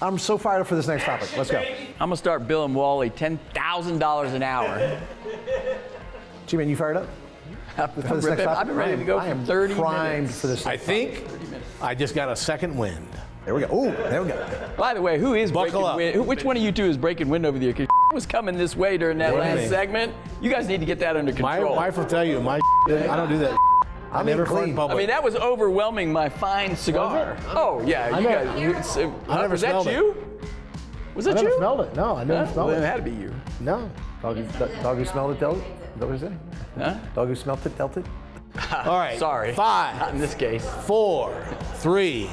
I'm so fired up for this next topic. Let's go. I'm gonna start billing Wally $10,000 an hour. G-Man, you fired up? I've been ready to go for 30 primed minutes. for this. I think I just got a second wind. There we go. Ooh, there we go. By the way, who is Buckle breaking up. wind? Which one of you two is breaking wind over there? Because was coming this way during that What do you last mean? segment. You guys need to get that under My control. wife will tell you, I don't do that. I never fart in I public. mean, that was overwhelming my fine cigar. Oh, yeah. You guys, I never was that smelled it. you? Was I it never you? smelled it. No, I never smelled Well, it it. had to be you. No. Dog who smelled it, dealt it? Is that what you say? Huh? Dog who smelled it, dealt it? All right. Sorry. 5, Not in this case. 4, 3.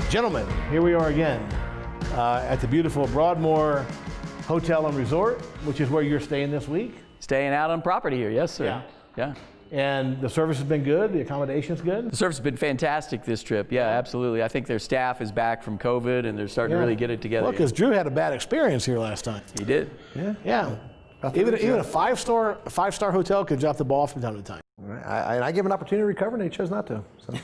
Gentlemen, here we are again at the beautiful Broadmoor Hotel and Resort, which is where you're staying this week. Staying out on property here, yes, sir. Yeah. And the service has been good, the accommodation's good. The service has been fantastic this trip. Yeah, absolutely. I think their staff is back from COVID and they're starting to really get it together. Well, because Drew had a bad experience here last time. He did. Yeah. Even a five-star hotel could drop the ball from time to time. I gave him an opportunity to recover, and he chose not to. So.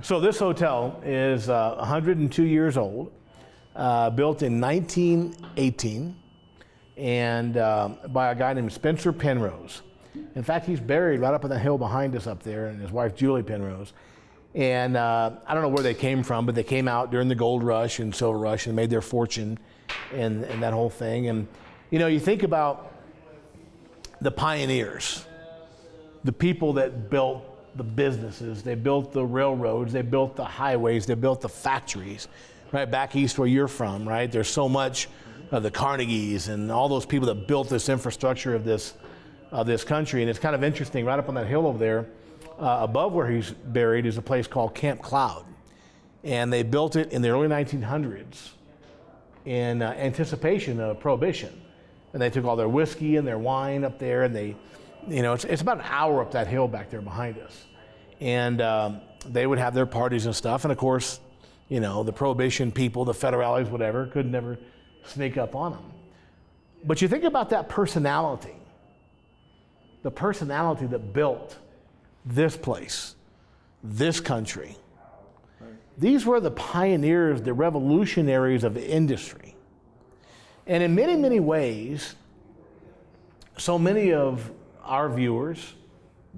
So this hotel is 102 years old, built in 1918, and by a guy named Spencer Penrose. In fact, he's buried right up on the hill behind us up there, and his wife Julie Penrose. And I don't know where they came from, but they came out during the gold rush and silver rush and made their fortune in that whole thing. And you know, you think about the pioneers, the people that built the businesses, they built the railroads, they built the highways, they built the factories, right back east where you're from, right? There's so much of the Carnegies and all those people that built this infrastructure of this country. And it's kind of interesting, right up on that hill over there, above where he's buried is a place called Camp Cloud. And they built it in the early 1900s in anticipation of Prohibition. And they took all their whiskey and their wine up there, and they, you know, it's about an hour up that hill back there behind us. And they would have their parties and stuff. And of course, you know, the Prohibition people, the Federales, whatever, could never sneak up on them. But you think about that personality, the personality that built this place, this country. These were the pioneers, the revolutionaries of the industry. And in many, many ways, so many of our viewers,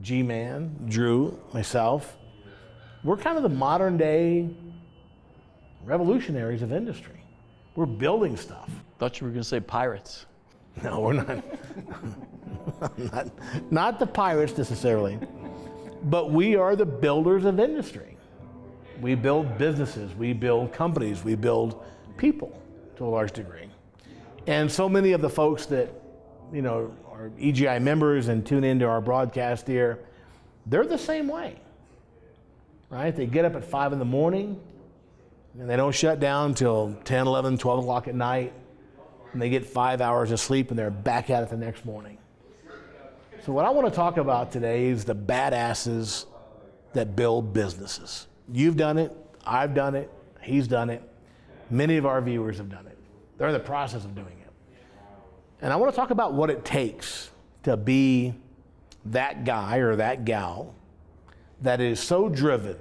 G-Man, Drew, myself, we're kind of the modern day revolutionaries of industry. We're building stuff. Thought you were going to say pirates. No, we're not. not the pirates necessarily, but we are the builders of industry. We build businesses, we build companies, we build people to a large degree. And so many of the folks that, you know, are EGI members and tune into our broadcast here, they're the same way, right? They get up at 5 in the morning and they don't shut down till 10, 11, 12 o'clock at night, and they get 5 hours of sleep and they're back at it the next morning. So what I want to talk about today is the badasses that build businesses. You've done it, I've done it, he's done it, many of our viewers have done it. They're in the process of doing it. And I want to talk about what it takes to be that guy or that gal that is so driven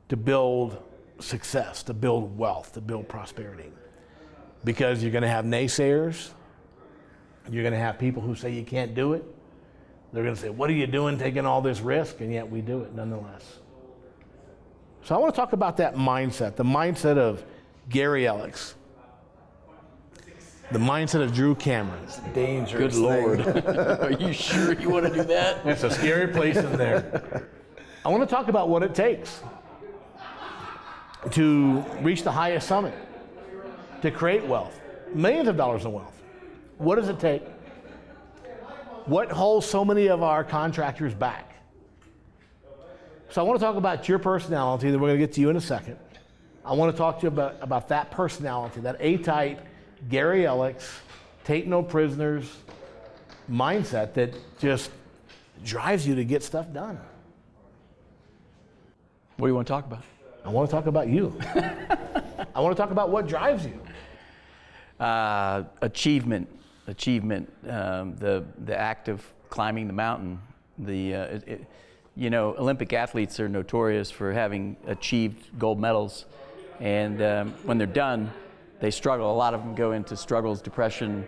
to build success, to build wealth, to build prosperity. Because you're going to have naysayers. You're going to have people who say you can't do it. They're going to say, what are you doing taking all this risk? And yet we do it nonetheless. So I want to talk about that mindset, the mindset of Gary Elekes, the mindset of Drew Cameron. Dangerous. Good Lord. Are you sure you want to do that? It's a scary place in there. I want to talk about what it takes to reach the highest summit, to create wealth, millions of dollars in wealth. What does it take? What holds so many of our contractors back? So I want to talk about your personality, then we're going to get to you in a second. I want to talk to you about that personality, that A-type, Gary Elekes, take no prisoners mindset that just drives you to get stuff done. What do you want to talk about? I want to talk about you. I want to talk about what drives you. Achievement. achievement, the act of climbing the mountain. Olympic athletes are notorious for having achieved gold medals, and when they're done, they struggle. A lot of them go into struggles, depression,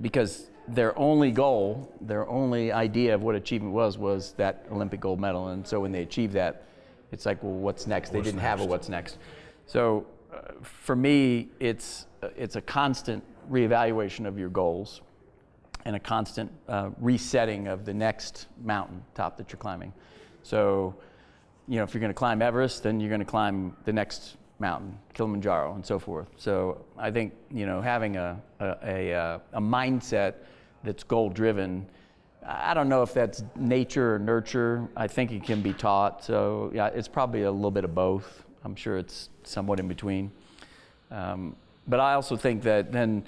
because their only goal, their only idea of what achievement was that Olympic gold medal. And so when they achieve that, it's like, well, what's next? They didn't have a what's next. So for me, it's a constant reevaluation of your goals and a constant resetting of the next mountain top that you're climbing. So, if you're going to climb Everest, then you're going to climb the next mountain, Kilimanjaro, and so forth. So I think having a mindset that's goal-driven. I don't know if that's nature or nurture. I think it can be taught. So yeah, it's probably a little bit of both. I'm sure it's somewhat in between. But I also think that then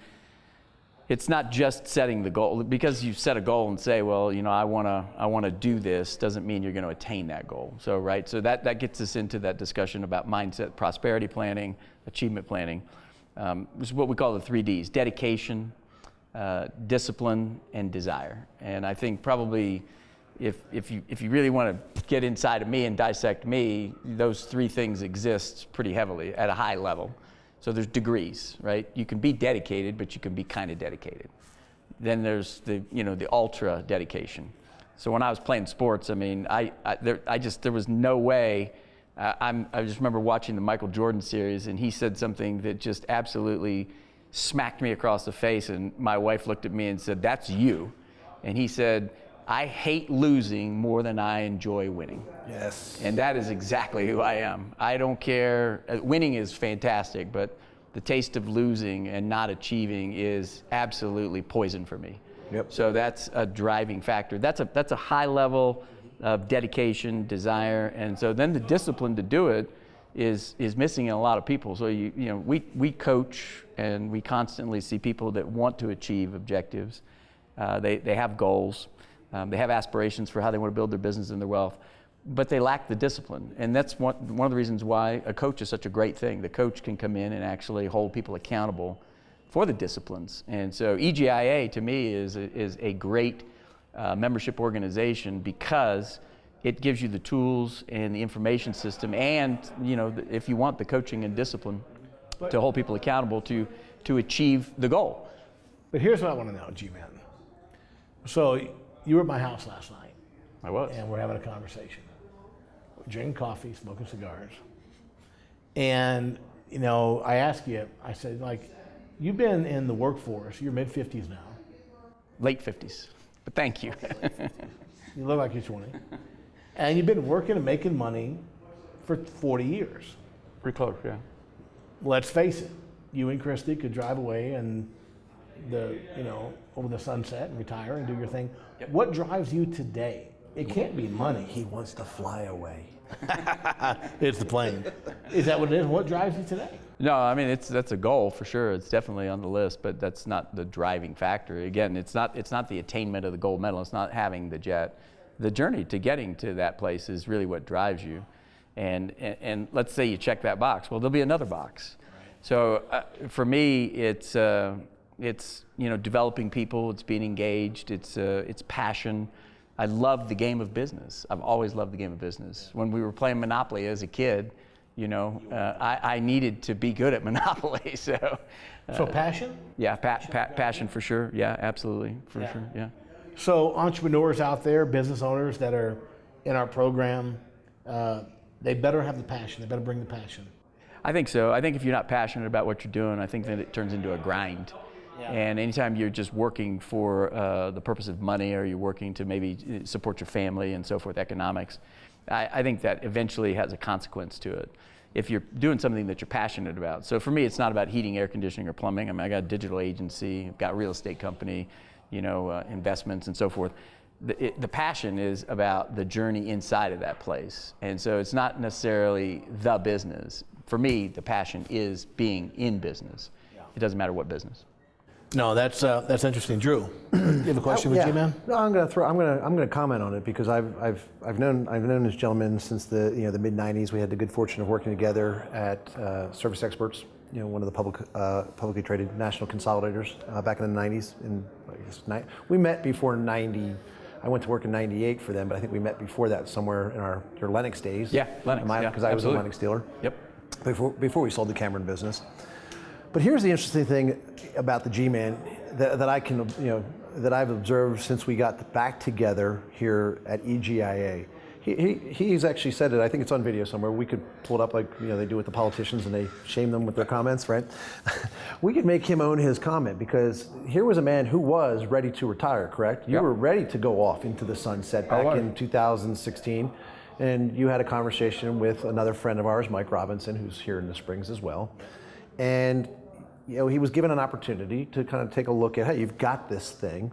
it's not just setting the goal. Because you set a goal and say, well, I want to do this, doesn't mean you're going to attain that goal. So right, so that gets us into that discussion about mindset, prosperity planning, achievement planning. This is what we call the 3 Ds: dedication, discipline, and desire. And I think probably if you really want to get inside of me and dissect me, those 3 things exist pretty heavily at a high level. So there's degrees, right? You can be dedicated, but you can be kind of dedicated. Then there's the ultra dedication. So when I was playing sports, I mean, there was no way. I just remember watching the Michael Jordan series, and he said something that just absolutely smacked me across the face. And my wife looked at me and said, "That's you." And he said, "I hate losing more than I enjoy winning." Yes. And that is exactly who I am. I don't care. Winning is fantastic, but the taste of losing and not achieving is absolutely poison for me. Yep. So that's a driving factor. That's a high level of dedication, desire, and so then the discipline to do it is missing in a lot of people. So we coach and we constantly see people that want to achieve objectives. They have goals. They have aspirations for how they want to build their business and their wealth, but they lack the discipline. And that's one of the reasons why a coach is such a great thing. The coach can come in and actually hold people accountable for the disciplines. And so EGIA to me is a great membership organization because it gives you the tools and the information system, and if you want the coaching and discipline to hold people accountable to achieve the goal. But here's what I want to know, G-Man. So you were at my house last night. I was. And we're having a conversation. We're drinking coffee, smoking cigars. And, I asked you, I said, you've been in the workforce, you're mid-50s now. Late 50s, but thank you. You look like you're 20. And you've been working and making money for 40 years. Pretty close, yeah. Let's face it, you and Christy could drive away and over the sunset and retire and do your thing. Yep. What drives you today? It can't be money. He wants to fly away. It's the plane. Is that what it is? What drives you today? No, I mean that's a goal for sure. It's definitely on the list, but that's not the driving factor. Again, it's not the attainment of the gold medal. It's not having the jet. The journey to getting to that place is really what drives you. And let's say you check that box. Well, there'll be another box. Right. So for me, it's developing people. It's being engaged. It's passion. I love the game of business. I've always loved the game of business. When we were playing Monopoly as a kid, I needed to be good at Monopoly. So passion? Yeah, passion for sure. Yeah, absolutely, for sure. Yeah. So entrepreneurs out there, business owners that are in our program, they better have the passion. They better bring the passion. I think so. I think if you're not passionate about what you're doing, I think that it turns into a grind. Yeah. And anytime you're just working for the purpose of money, or you're working to maybe support your family and so forth, economics, I think that eventually has a consequence to it. If you're doing something that you're passionate about. So for me, it's not about heating, air conditioning, or plumbing. I mean, I got a digital agency, I've got a real estate company, investments and so forth. The passion is about the journey inside of that place. And so it's not necessarily the business. For me, the passion is being in business. Yeah. It doesn't matter what business. No, that's interesting, Drew. You have a question with G-Man? No, I'm gonna comment on it because I've known this gentleman since the mid '90s. We had the good fortune of working together at Service Experts one of the publicly traded national consolidators back in the 90s. We met before 90. I went to work in 98 for them, but I think we met before that somewhere in your Lennox days. Yeah, Lennox. Because I was a Lennox dealer. Yep. Before we sold the Cameron business. But here's the interesting thing about the G-Man that I can, that I've observed since we got back together here at EGIA. He's actually said it. I think it's on video somewhere. We could pull it up like they do with the politicians and they shame them with their comments, right? We could make him own his comment, because here was a man who was ready to retire, correct? You were ready to go off into the sunset back in 2016. And you had a conversation with another friend of ours, Mike Robinson, who's here in the Springs as well. And he was given an opportunity to kind of take a look at, hey, you've got this thing,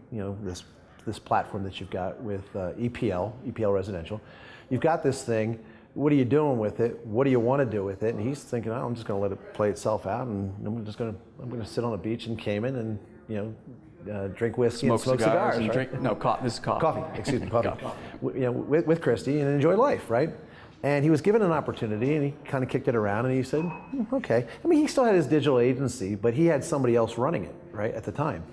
this platform that you've got with EPL Residential. You've got this thing. What are you doing with it? What do you want to do with it? And he's thinking, I'm just going to let it play itself out, and I'm going to sit on a beach in Cayman and drink whiskey and smoke cigars and right? drink. No, this is coffee. Coffee, excuse me, coffee. With Christy, and enjoy life, right? And he was given an opportunity, and he kind of kicked it around, and he said, okay. I mean, he still had his digital agency, but he had somebody else running it, right, at the time.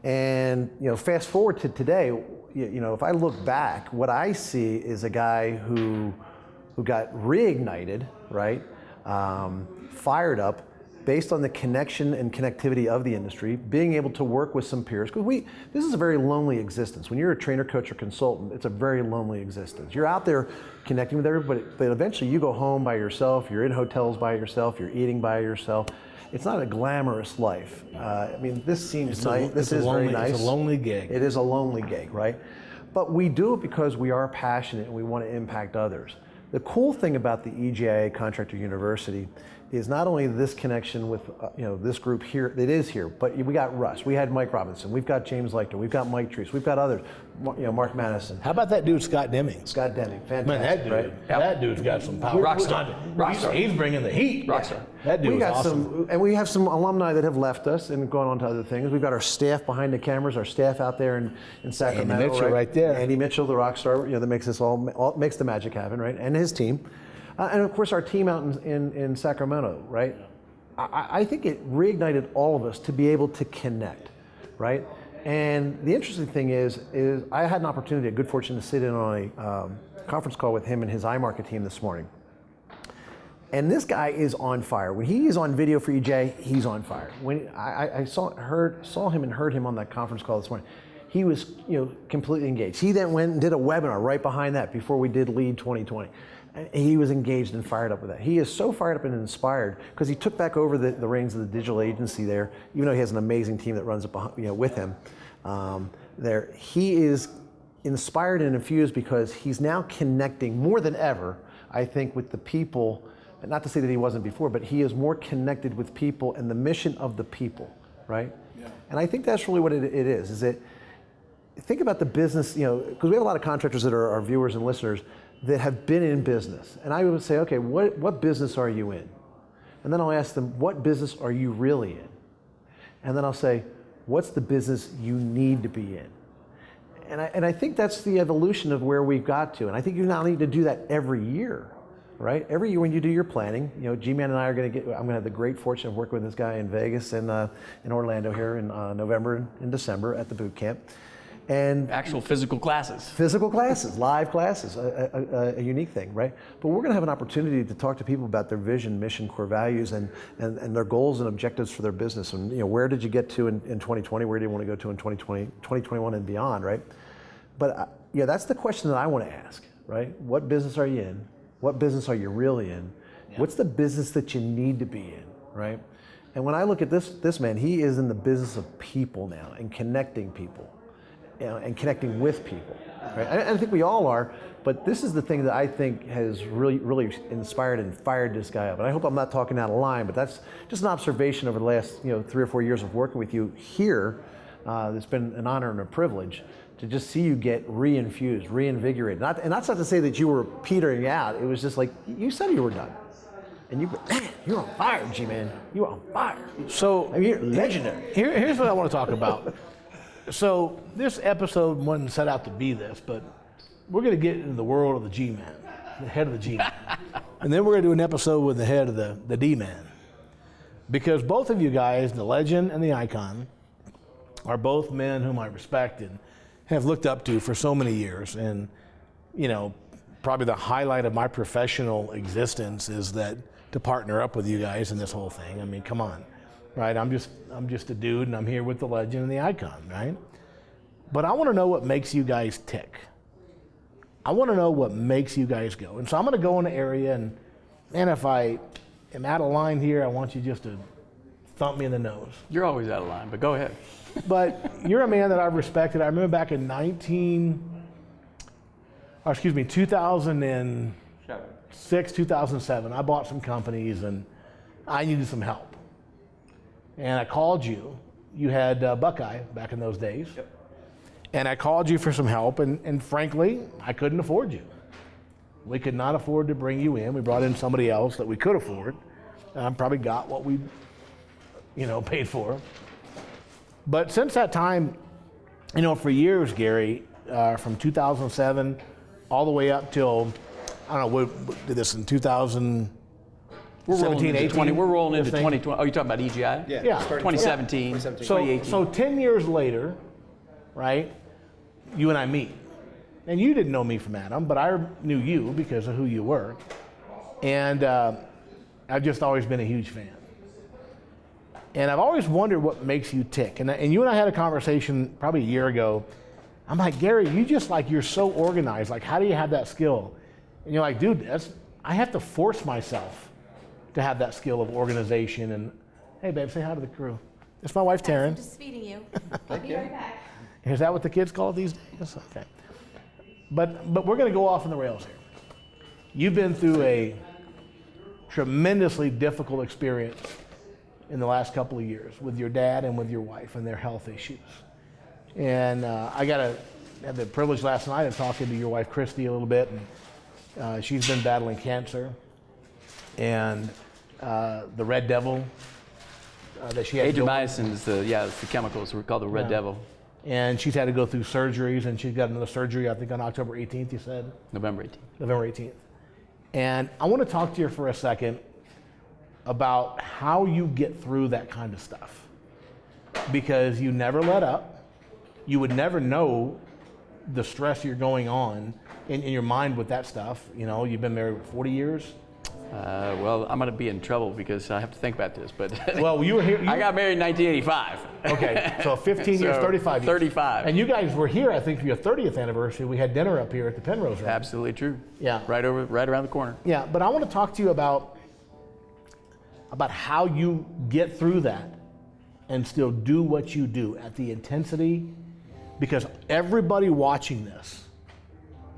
And fast forward to today, if I look back, what I see is a guy who got reignited, right, fired up, based on the connection and connectivity of the industry, being able to work with some peers. Because this is a very lonely existence. When you're a trainer, coach, or consultant, it's a very lonely existence. You're out there connecting with everybody, but eventually you go home by yourself, you're in hotels by yourself, you're eating by yourself. It's not a glamorous life. I mean, this seems nice. This is very nice. It's a lonely gig. It is a lonely gig, right? But we do it because we are passionate and we want to impact others. The cool thing about the EGIA Contractor University is not only this connection with this group here that is here, but we got Russ, we had Mike Robinson, we've got James Leichter, we've got Mike Treese, we've got others, Mark Madison. How about that dude Scott Deming? Scott Deming, fantastic. Man, that dude, right? that dude's got some power. Rockstar. He's bringing the heat. Rockstar. That dude We is got awesome. and we have some alumni that have left us and gone on to other things. We've got our staff behind the cameras, our staff out there in Sacramento. Andy Mitchell right there. Andy Mitchell, the rock star, that makes this all makes the magic happen, right? And his team, and of course our team out in Sacramento, right? I think it reignited all of us to be able to connect, right? And the interesting thing is I had an opportunity, a good fortune, to sit in on a conference call with him and his iMarket team this morning. And this guy is on fire. When he is on video for EJ, he's on fire. When I saw him and heard him on that conference call this morning, he was completely engaged. He then went and did a webinar right behind that before we did Lead 2020. He was engaged and fired up with that. He is so fired up and inspired because he took back over the reins of the digital agency there, even though he has an amazing team that runs it behind, with him. There, he is inspired and infused because he's now connecting more than ever, I think, with the people. Not to say that he wasn't before, but he is more connected with people and the mission of the people, right? Yeah. And I think that's really what it is. Is that think about the business, because we have a lot of contractors that are our viewers and listeners that have been in business. And I would say, okay, what business are you in? And then I'll ask them, what business are you really in? And then I'll say, what's the business you need to be in? And I think that's the evolution of where we've got to. And I think you now need to do that every year, right? Every year when you do your planning, G-Man and I I'm going to have the great fortune of working with this guy in Vegas and in Orlando here in November and December at the boot camp. And actual physical classes. Live classes, a unique thing, right? But we're going to have an opportunity to talk to people about their vision, mission, core values, and their goals and objectives for their business. And where did you get to in 2020? Where do you want to go to in 2020, 2021 and beyond, right? But that's the question that I want to ask, right? What business are you in? What business are you really in? Yeah. What's the business that you need to be in, right? And when I look at this man, he is in the business of people now and connecting people. And connecting with people, right? I think we all are, but this is the thing that I think has really, really inspired and fired this guy up. And I hope I'm not talking out of line, but that's just an observation over the last 3 or 4 years of working with you here. It's been an honor and a privilege to just see you get reinfused, reinvigorated. And that's not to say that you were petering out. It was just like you said you were done, and you're on fire, G-Man. You're on fire. So you're legendary. Here's what I want to talk about. So this episode wasn't set out to be this, but we're going to get into the world of the G-Man, the head of the G-Man. And then we're going to do an episode with the head of the D-Man. because both of you guys, the legend and the icon, are both men whom I respect and have looked up to for so many years. And, you know, probably the highlight of my professional existence is that to partner up with you guys in this whole thing. I mean, come on, right? I'm just a dude, and I'm here with the legend and the icon, right? But I want to know what makes you guys tick. I want to know what makes you guys go. And so I'm going to go in the area, and if I am out of line here, I want you just to thump me in the nose. You're always out of line, but go ahead. But you're a man that I've respected. I remember back in 2006, 2007, I bought some companies, and I needed some help. And I called you. You had Buckeye back in those days. Yep. And I called you for some help, and frankly, I couldn't afford you. We could not afford to bring you in. We brought in somebody else that we could afford. Probably got what we, paid for. But since that time, for years, Gary, from 2007 all the way up till, I don't know, we did this in 2017, We're rolling into 18. We're rolling into this thing. 2020. Oh, you're talking about EGI? Yeah. 2017, 2018. So 10 years later, right, you and I meet. And you didn't know me from Adam, but I knew you because of who you were. And I've just always been a huge fan. And I've always wondered what makes you tick. And you and I had a conversation probably a year ago. I'm like, Gary, you're so organized. Like, how do you have that skill? And you're like, dude, I have to force myself to have that skill of organization. And hey, babe, say hi to the crew. It's my wife, Taryn. I'm just feeding you. I'll be right back. Is that what the kids call it these days? Okay. But we're going to go off on the rails here. You've been through a tremendously difficult experience in the last couple of years with your dad and with your wife and their health issues. And I had the privilege last night of talking to your wife, Christy, a little bit. And she's been battling cancer. And the Red Devil that she had. Adriamycin is it's the chemicals. We're called the Red Devil. And she's had to go through surgeries, and she's got another surgery, I think, on October 18th, you said? November 18th. November 18th. And I want to talk to you for a second about how you get through that kind of stuff. Because you never let up. You would never know the stress you're going on in your mind with that stuff. You've been married for 40 years. Well, I'm going to be in trouble because I have to think about this. But well, you were here. I got married in 1985. Okay, so 15 years, 35 years. 35. And you guys were here, I think, for your 30th anniversary. We had dinner up here at the Penrose Room. Absolutely true. Yeah. Right around the corner. Yeah, but I want to talk to you about how you get through that and still do what you do at the intensity, because everybody watching this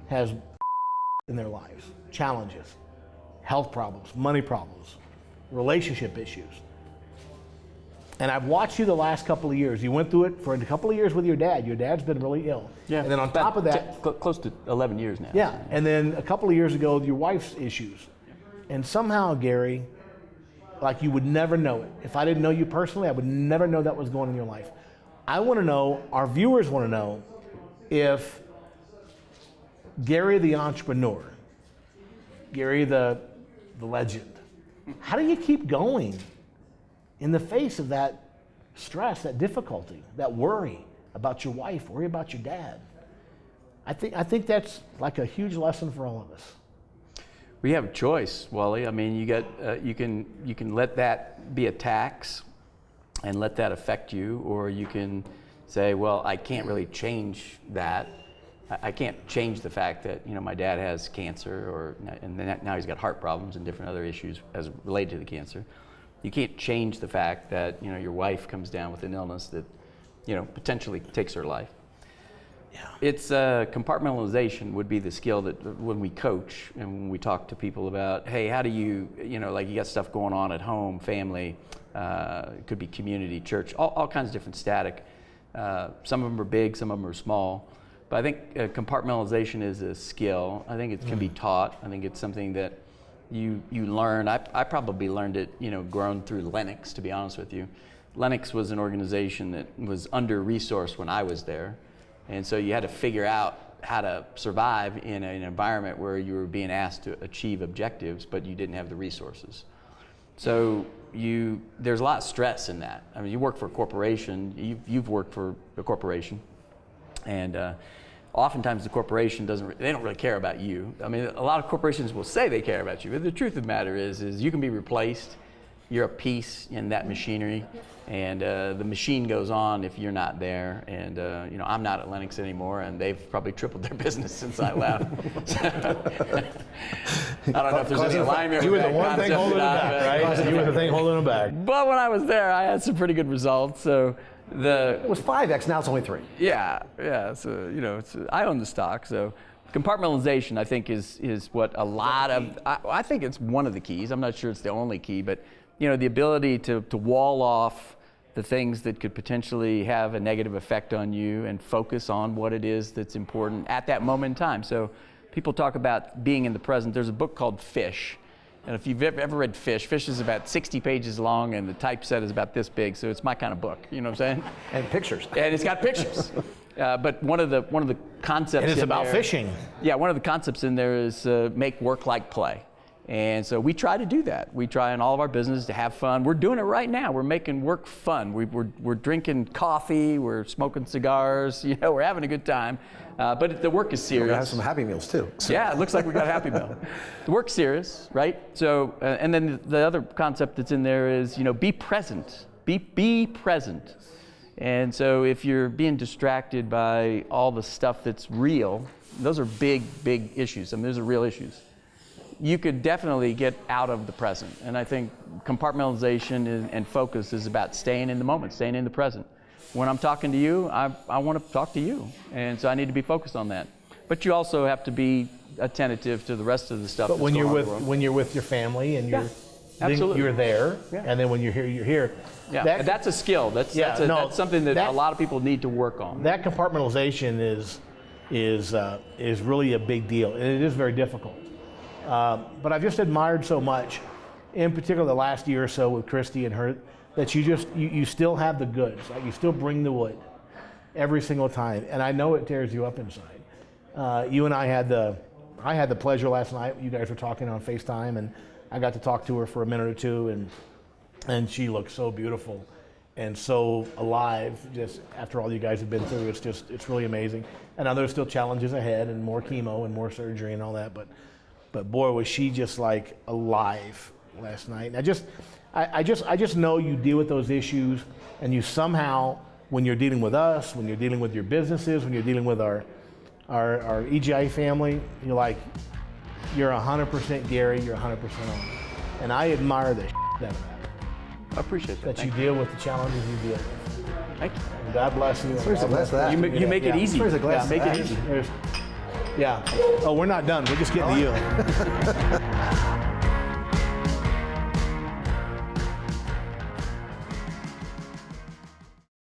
has in their lives, challenges, health problems, money problems, relationship issues. And I've watched you the last couple of years. You went through it for a couple of years with your dad. Your dad's been really ill. Yeah. And then on top of that, close to 11 years now. yeah. And then a couple of years ago, your wife's issues. And somehow, Gary, like you would never know it. If I didn't know you personally, I would never know that was going on in your life. I want to know, our viewers want to know, if Gary the entrepreneur, Gary the legend, how do you keep going in the face of that stress, that difficulty, that worry about your wife, worry about your dad? I think that's like a huge lesson for all of us. We have a choice, Wally. I mean, you can let that be a tax and let that affect you, or you can say, well, I can't really change that. I can't change the fact that my dad has cancer, and now he's got heart problems and different other issues as related to the cancer. You can't change the fact that your wife comes down with an illness that potentially takes her life. Yeah. It's compartmentalization would be the skill that when we coach and when we talk to people about, hey, how do you like you got stuff going on at home, family, it could be community, church, all kinds of different static. Some of them are big, some of them are small. But I think compartmentalization is a skill. I think it can be taught. I think it's something that you learn. I probably learned it, grown through Lennox, to be honest with you. Lennox was an organization that was under-resourced when I was there. And so you had to figure out how to survive in an environment where you were being asked to achieve objectives, but you didn't have the resources. So there's a lot of stress in that. I mean, you work for a corporation, you've worked for a corporation, and oftentimes the corporation they don't really care about you. I mean, a lot of corporations will say they care about you, but the truth of the matter is you can be replaced. You're a piece in that machinery, and the machine goes on if you're not there. And you know, I'm not at Lennox anymore, and they've probably tripled their business since I left. I don't know if there's any alignment. You with were the that one thing concept holding or them not, back, but- right? You were the thing holding them back. But when I was there, I had some pretty good results. So It was 5x, now it's only 3. yeah. So you know, I own the stock. So compartmentalization, I think, is what a lot of. I think it's one of the keys. I'm not sure it's the only key, but you know, the ability to wall off the things that could potentially have a negative effect on you and focus on what it is that's important at that moment in time. So people talk about being in the present. There's a book called Fish. And if you've ever read Fish is about 60 pages long, and the typeset is about this big, so it's my kind of book, you know what I'm saying? And pictures. And it's got pictures. But one of the concepts And it's in about there- fishing. Yeah, one of the concepts in there is make work like play. And so we try to do that. We try in all of our business to have fun. We're doing it right now. We're making work fun. We're drinking coffee. We're smoking cigars. You know, we're having a good time. But the work is We're serious. gonna have some Happy Meals too. So. Yeah, it looks like we got a Happy Meal. The work's serious, right? So, and then the other concept that's in there is, you know, be present. Be present. And so if you're being distracted by all the stuff that's real, those are big issues. I mean, those are real issues. You could definitely get out of the present. And I think compartmentalization and focus is about staying in the moment, staying in the present. When I'm talking to you, I want to talk to you. And so I need to be focused on that. But you also have to be attentive to the rest of the stuff. But that's going on in the world. when you're with your family and Yeah, then absolutely. you're there, Yeah. and then when you're here, you're here. Yeah, That- that's a skill. That's something that a lot of people need to work on. That compartmentalization is really a big deal, and it is very difficult. But I've just admired so much, in particular the last year or so with Christy and her, that you still have the goods. Like you still bring the wood every single time, and I know it tears you up inside. You and I had the pleasure last night. You guys were talking on FaceTime, and I got to talk to her for a minute or two, and she looked so beautiful and so alive. Just after all you guys have been through, it's really amazing. And I know there's still challenges ahead, and more chemo and more surgery and all that, but boy, was she just like alive last night. And I just know you deal with those issues, and you somehow, when you're dealing with us, when you're dealing with your businesses, when you're dealing with our EGI family, you're 100% Gary, you're 100% on. And I admire the out of that. I appreciate that. That you deal with the challenges you deal with. Thank you. And God bless you. Where's the glass of that? You make it easy. Where's the glass Make of it that? easy. Yeah. Oh, we're not done. We're just getting to you.